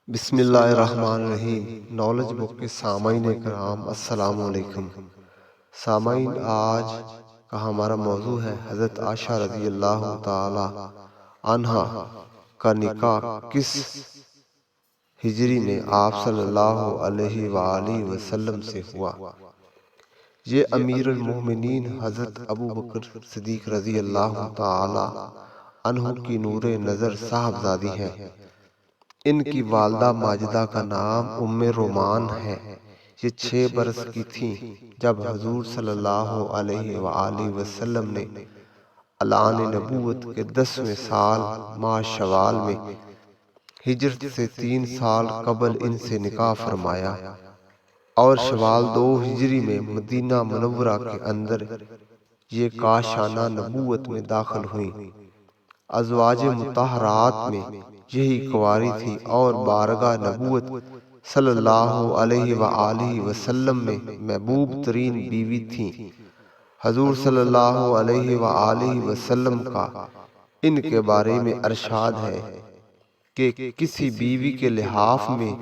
بسم اللہ الرحمن الرحیم۔ نالج بک کے سامعین کرام السلام علیکم۔ سامعین، آج کا ہمارا موضوع ہے حضرت عائشہ رضی اللہ تعالی عنہا کا نکاح کس ہجری میں آپ صلی اللہ علیہ وآلہ وسلم سے ہوا۔ یہ امیر المومنین حضرت ابو بکر صدیق رضی اللہ تعالی عنہ کی نور نظر صاحبزادی ہیں۔ ان کی والدہ ماجدہ کا نام ام رومان ہے۔ یہ 6 برس کی تھیں جب حضور صلی اللہ علیہ وآلہ وسلم نے اعلان نبوت کے 10ویں سال ماہ شوال میں ہجرت سے 3 سال قبل ان سے نکاح فرمایا، اور شوال 2 ہجری میں مدینہ منورہ کے اندر یہ کاشانہ نبوت میں داخل ہوئیں۔ ازواج مطہرات میں یہی کنواری تھی اور بارگاہ نبوت صلی اللہ علیہ وآلہ وسلم میں محبوب ترین بیوی تھیں۔ حضور صلی اللہ علیہ وآلہ وسلم کا ان کے بارے میں ارشاد ہے کہ کسی بیوی کے لحاف میں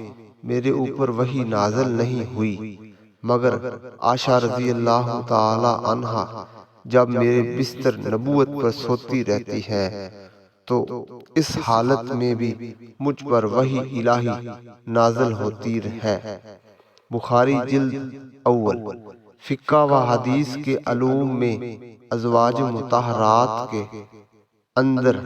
میرے اوپر وحی نازل نہیں ہوئی، مگر عائشہ رضی اللہ تعالی عنہا جب میرے بستر نبوت پر سوتی رہتی ہے تو اس حالت میں بھی مجھ پر وحی الہی نازل ہوتی ہے۔ بخاری جلد اول۔ فقہ و حدیث کے علوم میں ازواج مطہرات کے اندر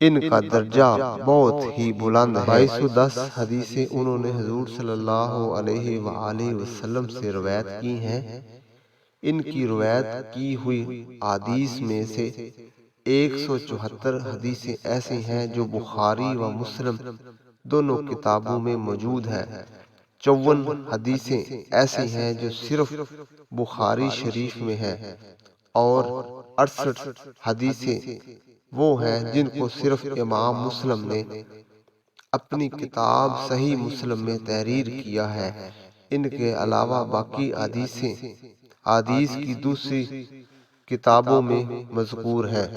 ان کا درجہ بہت ہی بلند ہے۔ 2210 حدیثیں انہوں نے حضور صلی اللہ علیہ وآلہ وسلم سے روایت کی ہیں۔ ان کی روایت کی ہوئی احادیث میں سے 174 حدیثیں ایسی ہیں جو بخاری و مسلم دونوں کتابوں میں موجود ہے۔ 54 حدیثیں ایسی ہیں جو صرف بخاری شریف میں ہیں، اور 68 حدیثیں وہ ہیں جن کو صرف امام مسلم نے اپنی کتاب صحیح مسلم میں تحریر کیا ہے۔ ان کے علاوہ باقی حدیث کی دوسری کتابوں میں مذکور ہیں۔